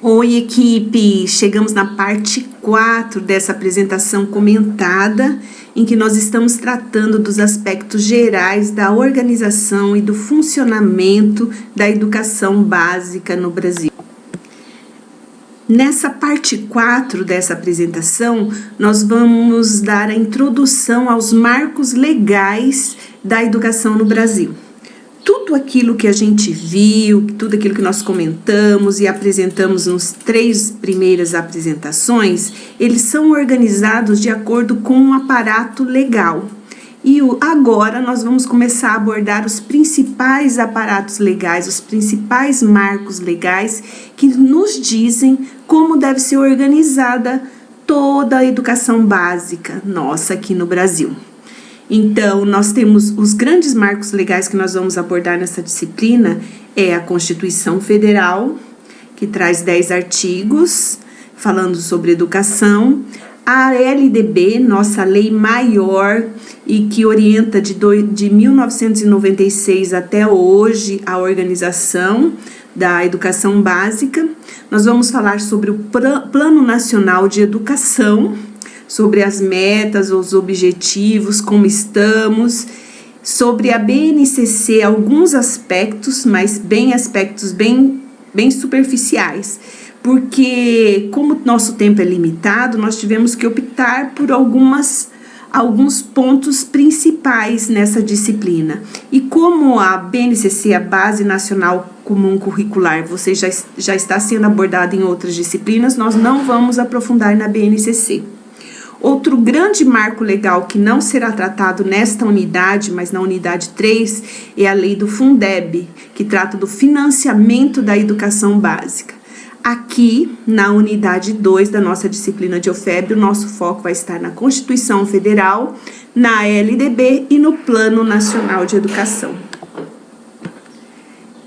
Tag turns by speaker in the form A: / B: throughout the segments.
A: Oi, equipe! Chegamos na parte 4 dessa apresentação comentada, em que nós estamos tratando dos aspectos gerais da organização e do funcionamento da educação básica no Brasil. Nessa parte 4 dessa apresentação, nós vamos dar a introdução aos marcos legais da educação no Brasil. Tudo aquilo que a gente viu, tudo aquilo que nós comentamos e apresentamos nos 3 primeiras apresentações, eles são organizados de acordo com um aparato legal. E agora nós vamos começar a abordar os principais aparatos legais, os principais marcos legais que nos dizem como deve ser organizada toda a educação básica nossa aqui no Brasil. Então, nós temos os grandes marcos legais que nós vamos abordar nessa disciplina, é a Constituição Federal, que traz 10 artigos falando sobre educação, a LDB, nossa lei maior, e que orienta de 1996 até hoje a organização da educação básica. Nós vamos falar sobre o Plano Nacional de Educação, sobre as metas, os objetivos, como estamos, sobre a BNCC, alguns aspectos, mas aspectos bem superficiais, porque como nosso tempo é limitado, nós tivemos que optar por alguns pontos principais nessa disciplina. E como a BNCC, a Base Nacional Comum Curricular, você já está sendo abordada em outras disciplinas, nós não vamos aprofundar na BNCC. Outro grande marco legal que não será tratado nesta unidade, mas na unidade 3, é a lei do Fundeb, que trata do financiamento da educação básica. Aqui, na unidade 2 da nossa disciplina de OFEB, o nosso foco vai estar na Constituição Federal, na LDB e no Plano Nacional de Educação.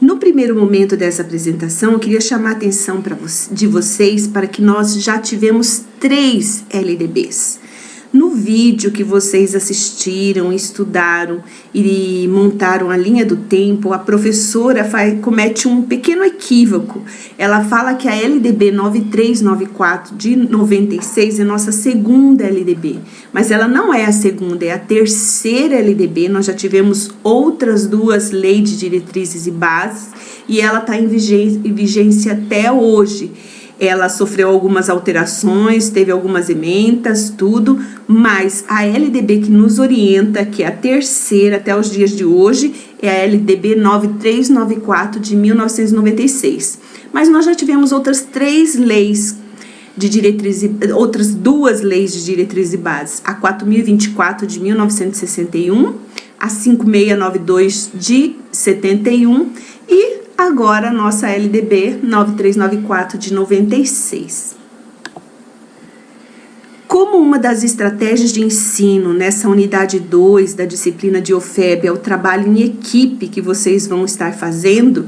A: No primeiro momento dessa apresentação, eu queria chamar a atenção de vocês para que nós já tivemos 3 LDBs. No vídeo que vocês assistiram, estudaram e montaram a linha do tempo, a professora comete um pequeno equívoco. Ela fala que a LDB 9394 de 96 é nossa segunda LDB, mas ela não é a segunda, é a terceira LDB. Nós já tivemos outras 2 leis de diretrizes e bases e ela está em vigência até hoje. Ela sofreu algumas alterações, teve algumas emendas, tudo, mas a LDB que nos orienta, que é a terceira até os dias de hoje, é a LDB 9394 de 1996. Mas nós já tivemos outras 3 leis de diretrizes, outras 2 leis de diretrizes e bases, a 4024 de 1961, a 5692 de 71 e agora a nossa LDB 9394 de 96. Como uma das estratégias de ensino nessa unidade 2 da disciplina de OFEB é o trabalho em equipe que vocês vão estar fazendo,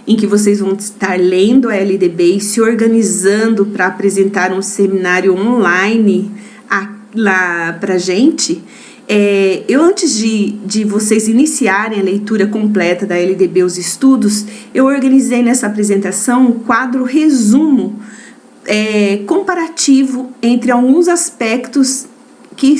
A: em que vocês vão estar lendo a LDB e se organizando para apresentar um seminário online lá para a gente, antes de vocês iniciarem a leitura completa da LDB, os estudos, eu organizei nessa apresentação um quadro resumo comparativo entre alguns aspectos que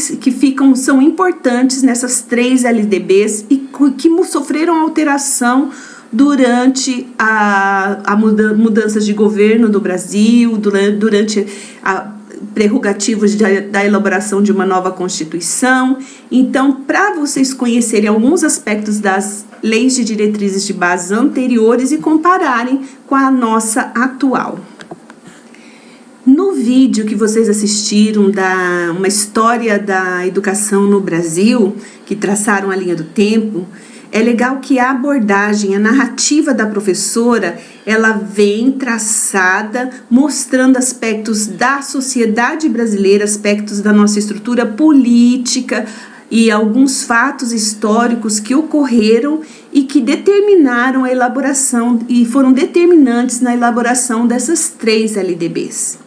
A: são importantes nessas 3 LDBs e que sofreram alteração durante a mudança de governo do Brasil, durante a prerrogativas da elaboração de uma nova Constituição. Então, para vocês conhecerem alguns aspectos das leis de diretrizes de base anteriores e compararem com a nossa atual. No vídeo que vocês assistiram uma história da educação no Brasil, que traçaram a linha do tempo, é legal que a abordagem, a narrativa da professora, ela vem traçada, mostrando aspectos da sociedade brasileira, aspectos da nossa estrutura política e alguns fatos históricos que ocorreram e que determinaram a elaboração e foram determinantes na elaboração dessas 3 LDBs.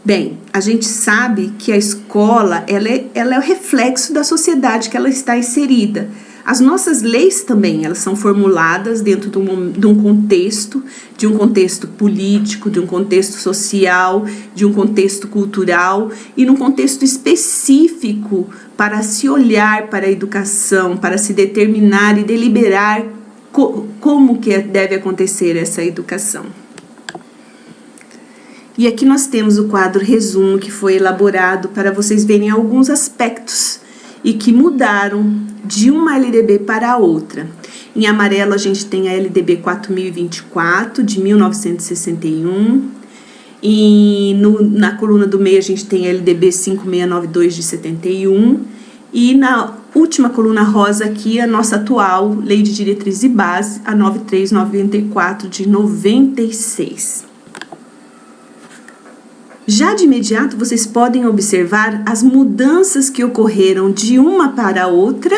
A: Bem, a gente sabe que a escola ela é o reflexo da sociedade que ela está inserida. As nossas leis também, elas são formuladas dentro de um contexto político, de um contexto social, de um contexto cultural e num contexto específico para se olhar para a educação, para se determinar e deliberar como que deve acontecer essa educação. E aqui nós temos o quadro resumo que foi elaborado para vocês verem alguns aspectos e que mudaram de uma LDB para a outra. Em amarelo a gente tem a LDB 4024 de 1961 e na coluna do meio a gente tem a LDB 5692 de 71 e na última coluna rosa aqui a nossa atual Lei de Diretriz e Base, a 9394 de 96. Já de imediato, vocês podem observar as mudanças que ocorreram de uma para a outra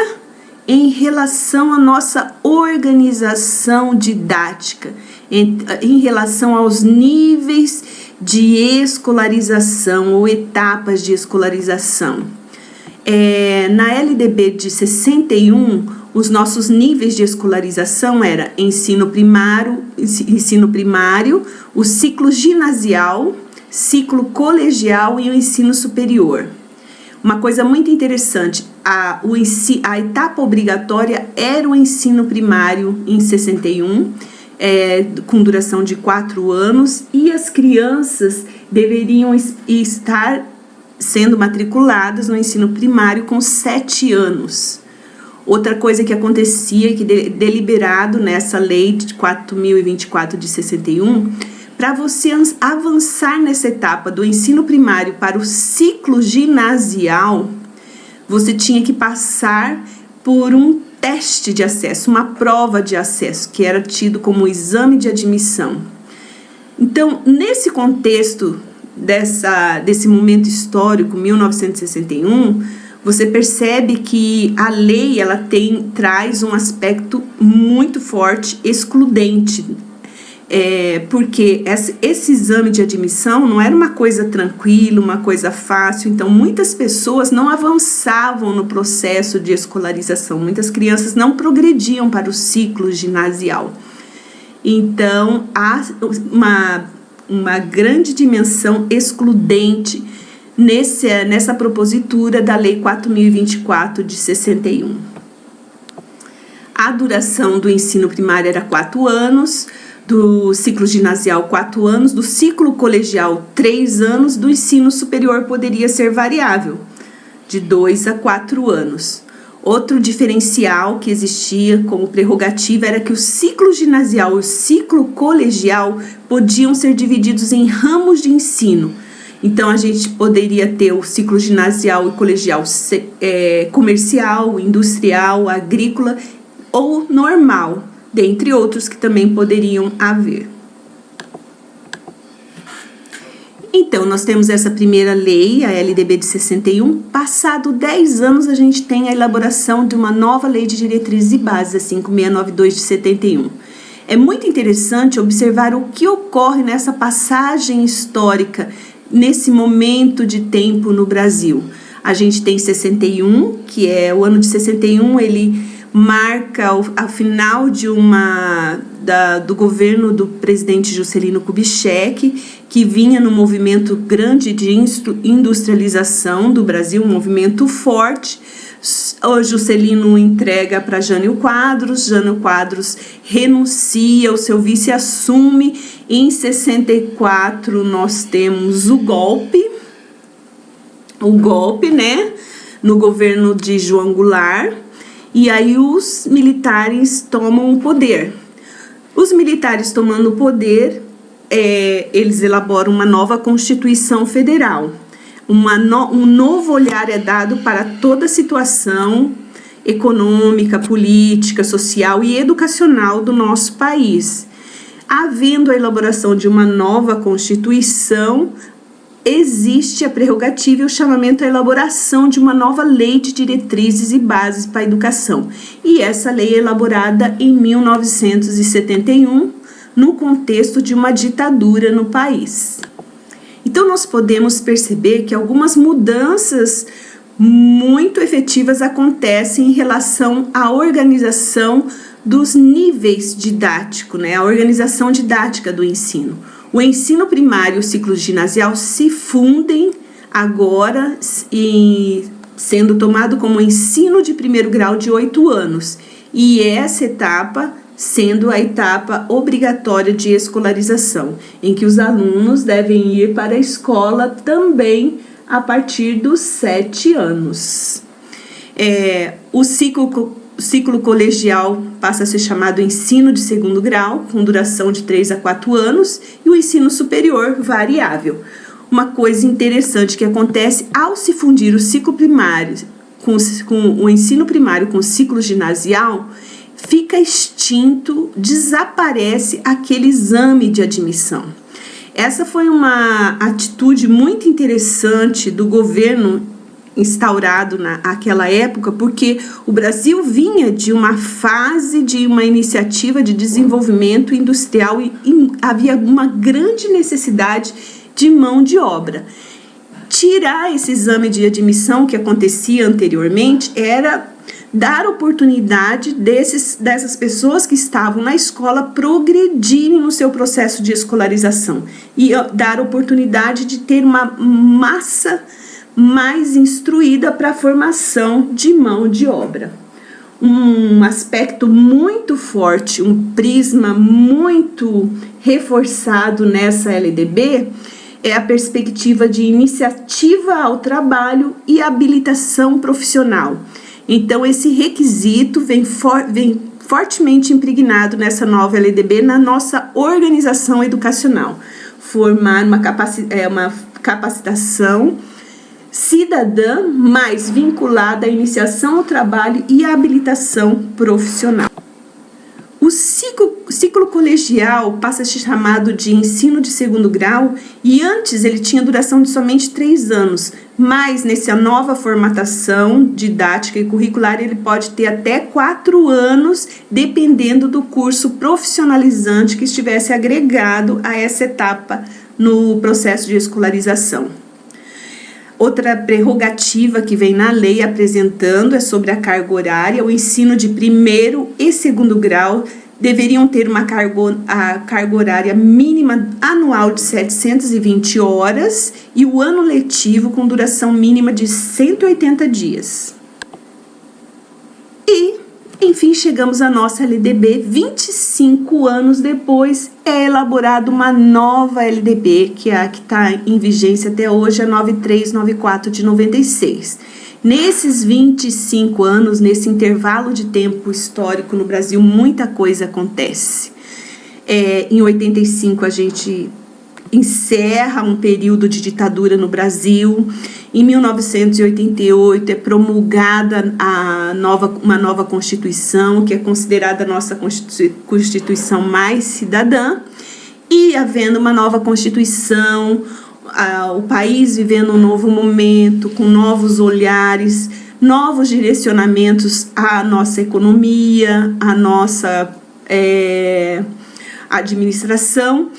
A: em relação à nossa organização didática, em relação aos níveis de escolarização ou etapas de escolarização. Na LDB de 61, os nossos níveis de escolarização eram ensino primário, o ciclo ginasial, ciclo colegial e o ensino superior. Uma coisa muito interessante, a etapa obrigatória era o ensino primário em 61, com duração de 4 anos, e as crianças deveriam estar sendo matriculadas no ensino primário com 7 anos. Outra coisa que acontecia, que deliberado nessa lei de 4024 de 61, para você avançar nessa etapa do ensino primário para o ciclo ginasial, você tinha que passar por um teste de acesso, uma prova de acesso, que era tido como exame de admissão. Então, nesse contexto desse momento histórico, 1961, você percebe que a lei ela traz um aspecto muito forte, excludente, porque esse exame de admissão não era uma coisa tranquila, uma coisa fácil, então muitas pessoas não avançavam no processo de escolarização, muitas crianças não progrediam para o ciclo ginasial. Então, há uma grande dimensão excludente nessa propositura da Lei 4024 de 61. A duração do ensino primário era 4 anos, do ciclo ginasial 4 anos, do ciclo colegial 3 anos, do ensino superior poderia ser variável, de 2 a 4 anos. Outro diferencial que existia como prerrogativa era que o ciclo ginasial e o ciclo colegial podiam ser divididos em ramos de ensino. Então, a gente poderia ter o ciclo ginasial e colegial comercial, industrial, agrícola ou normal, dentre outros que também poderiam haver. Então, nós temos essa primeira lei, a LDB de 61. Passado 10 anos, a gente tem a elaboração de uma nova Lei de Diretrizes e Bases, a 5692 de 71. É muito interessante observar o que ocorre nessa passagem histórica, nesse momento de tempo no Brasil. A gente tem 61, que é o ano de 61, ele marca o final do governo do presidente Juscelino Kubitschek, que vinha no movimento grande de industrialização do Brasil, um movimento forte. O Juscelino entrega para Jânio Quadros renuncia, o seu vice assume. Em 64 nós temos o golpe, né, no governo de João Goulart, e aí os militares tomam o poder. Os militares tomando o poder, eles elaboram uma nova Constituição Federal. Um novo olhar é dado para toda a situação econômica, política, social e educacional do nosso país. Havendo a elaboração de uma nova Constituição, existe a prerrogativa e o chamamento à elaboração de uma nova Lei de Diretrizes e Bases para a Educação. E essa lei é elaborada em 1971, no contexto de uma ditadura no país. Então, nós podemos perceber que algumas mudanças muito efetivas acontecem em relação à organização dos níveis didáticos, né? A organização didática do ensino. O ensino primário e o ciclo ginasial se fundem agora sendo tomado como ensino de primeiro grau de 8 anos. E essa etapa sendo a etapa obrigatória de escolarização, em que os alunos devem ir para a escola também a partir dos 7 anos. O ciclo colegial passa a ser chamado ensino de segundo grau, com duração de 3 a 4 anos, e o ensino superior variável. Uma coisa interessante que acontece ao se fundir o ciclo primário com o ensino primário com o ciclo ginasial, fica extinto, desaparece aquele exame de admissão. Essa foi uma atitude muito interessante do governo instaurado naquela época, porque o Brasil vinha de uma fase de uma iniciativa de desenvolvimento industrial e havia uma grande necessidade de mão de obra. Tirar esse exame de admissão que acontecia anteriormente era dar oportunidade dessas pessoas que estavam na escola progredirem no seu processo de escolarização e dar oportunidade de ter uma massa mais instruída para a formação de mão de obra. Um aspecto muito forte, um prisma muito reforçado nessa LDB é a perspectiva de iniciativa ao trabalho e habilitação profissional. Então, esse requisito vem fortemente impregnado nessa nova LDB na nossa organização educacional. Formar uma capacitação cidadã mais vinculada à iniciação ao trabalho e à habilitação profissional. O ciclo colegial passa a ser chamado de ensino de segundo grau e antes ele tinha duração de somente 3 anos, mas nessa nova formatação didática e curricular ele pode ter até 4 anos, dependendo do curso profissionalizante que estivesse agregado a essa etapa no processo de escolarização. Outra prerrogativa que vem na lei apresentando é sobre a carga horária. O ensino de primeiro e segundo grau deveriam ter a carga horária mínima anual de 720 horas e o ano letivo com duração mínima de 180 dias. E, enfim, chegamos à nossa LDB. 25 anos depois é elaborada uma nova LDB, que é a que está em vigência até hoje, a 9394 de 96. Nesses 25 anos, nesse intervalo de tempo histórico no Brasil, muita coisa acontece. Em 85, a gente encerra um período de ditadura no Brasil. Em 1988, é promulgada uma nova Constituição, que é considerada a nossa Constituição mais cidadã. E, havendo uma nova Constituição, o país vivendo um novo momento, com novos olhares, novos direcionamentos à nossa economia, à nossa administração,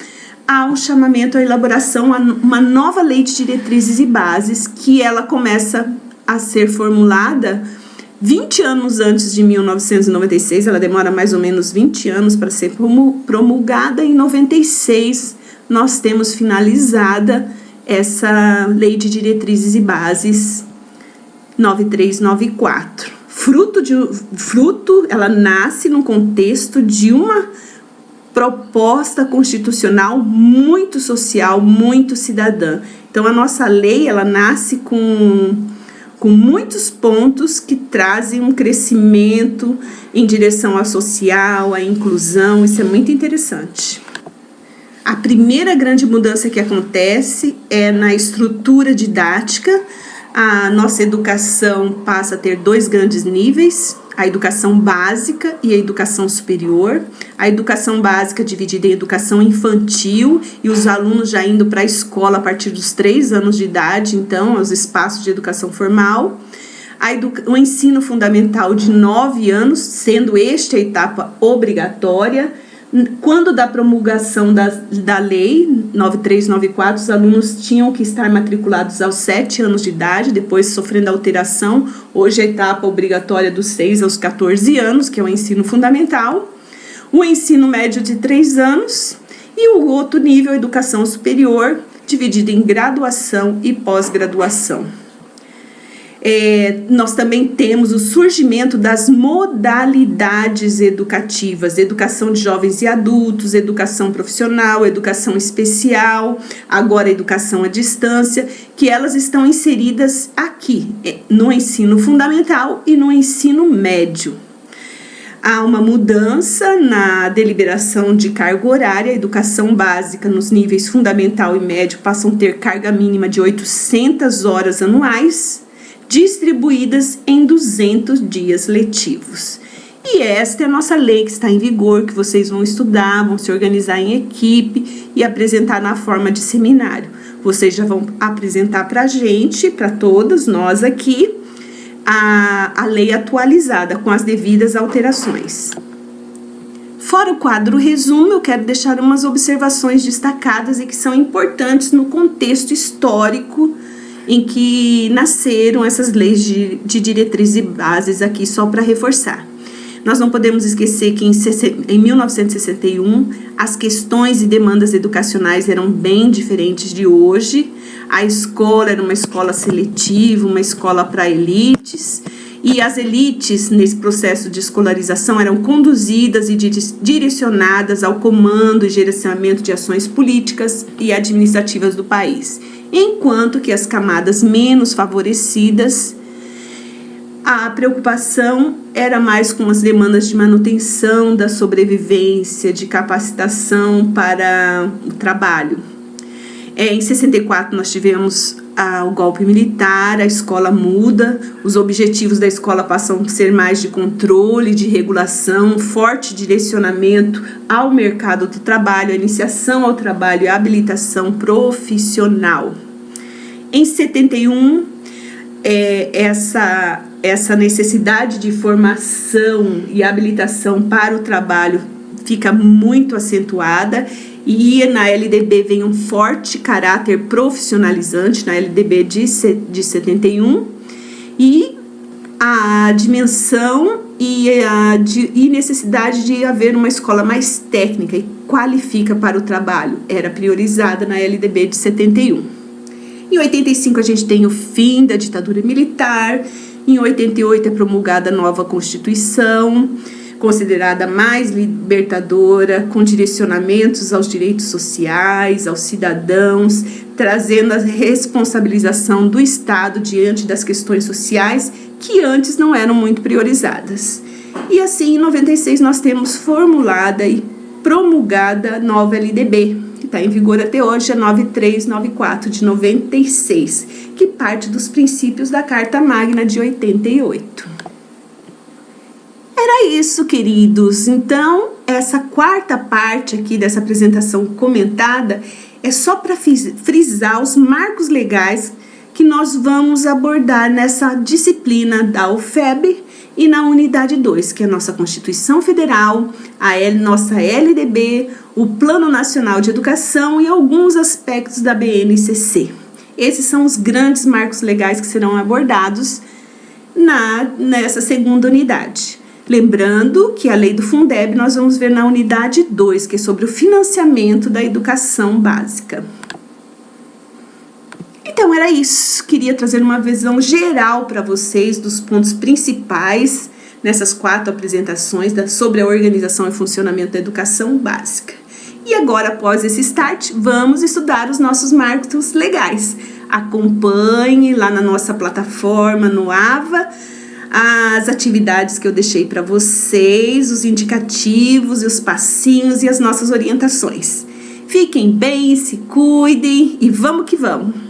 A: há um chamamento à elaboração a uma nova lei de diretrizes e bases, que ela começa a ser formulada 20 anos antes de 1996, ela demora mais ou menos 20 anos para ser promulgada. Em 96, nós temos finalizada essa lei de diretrizes e bases 9394. Ela nasce no contexto de uma proposta constitucional muito social, muito cidadã. Então, a nossa lei, ela nasce com muitos pontos que trazem um crescimento em direção ao social, à inclusão. Isso é muito interessante. A primeira grande mudança que acontece é na estrutura didática. A nossa educação passa a ter 2 grandes níveis, a educação básica e a educação superior. A educação básica dividida em educação infantil e os alunos já indo para a escola a partir dos 3 anos de idade, então, aos espaços de educação formal. O ensino fundamental de 9 anos, sendo esta a etapa obrigatória. Quando da promulgação da lei 9394, os alunos tinham que estar matriculados aos 7 anos de idade, depois sofrendo alteração. Hoje a etapa obrigatória dos 6 aos 14 anos, que é o ensino fundamental. O ensino médio de 3 anos e o outro nível, educação superior, dividido em graduação e pós-graduação. Nós também temos o surgimento das modalidades educativas, educação de jovens e adultos, educação profissional, educação especial, agora educação à distância, que elas estão inseridas aqui, no ensino fundamental e no ensino médio. Há uma mudança na deliberação de carga horária. A educação básica nos níveis fundamental e médio passam a ter carga mínima de 800 horas anuais, distribuídas em 200 dias letivos. E esta é a nossa lei que está em vigor, que vocês vão estudar, vão se organizar em equipe e apresentar na forma de seminário. Vocês já vão apresentar para a gente, para todos nós aqui, a lei atualizada com as devidas alterações. Fora o quadro resumo, eu quero deixar umas observações destacadas e que são importantes no contexto histórico em que nasceram essas leis de diretrizes e bases aqui, só para reforçar. Nós não podemos esquecer que em 1961 as questões e demandas educacionais eram bem diferentes de hoje. A escola era uma escola seletiva, uma escola para elites, e as elites, nesse processo de escolarização, eram conduzidas e direcionadas ao comando e gerenciamento de ações políticas e administrativas do país, enquanto que as camadas menos favorecidas, a preocupação era mais com as demandas de manutenção da sobrevivência, de capacitação para o trabalho. Em 64 nós tivemos o golpe militar, a escola muda, os objetivos da escola passam a ser mais de controle, de regulação, forte direcionamento ao mercado do trabalho, a iniciação ao trabalho e a habilitação profissional. Em 71, essa necessidade de formação e habilitação para o trabalho fica muito acentuada, e na LDB vem um forte caráter profissionalizante, na LDB de 71, e a dimensão e necessidade de haver uma escola mais técnica e qualifica para o trabalho era priorizada na LDB de 71. Em 85 a gente tem o fim da ditadura militar, em 88 é promulgada a nova Constituição, considerada mais libertadora, com direcionamentos aos direitos sociais, aos cidadãos, trazendo a responsabilização do Estado diante das questões sociais que antes não eram muito priorizadas. E assim, em 96, nós temos formulada e promulgada a nova LDB, que está em vigor até hoje, a 9394 de 96, que parte dos princípios da Carta Magna de 88. Era isso, queridos. Então, essa quarta parte aqui dessa apresentação comentada é só para frisar os marcos legais que nós vamos abordar nessa disciplina da UFEB e na unidade 2, que é a nossa Constituição Federal, nossa LDB, o Plano Nacional de Educação e alguns aspectos da BNCC. Esses são os grandes marcos legais que serão abordados nessa segunda unidade. Lembrando que a lei do Fundeb nós vamos ver na unidade 2, que é sobre o financiamento da educação básica. Então era isso, queria trazer uma visão geral para vocês dos pontos principais nessas 4 apresentações sobre a organização e funcionamento da educação básica. E agora, após esse start, vamos estudar os nossos marcos legais. Acompanhe lá na nossa plataforma, no AVA, as atividades que eu deixei para vocês, os indicativos, os passinhos e as nossas orientações. Fiquem bem, se cuidem e vamos que vamos!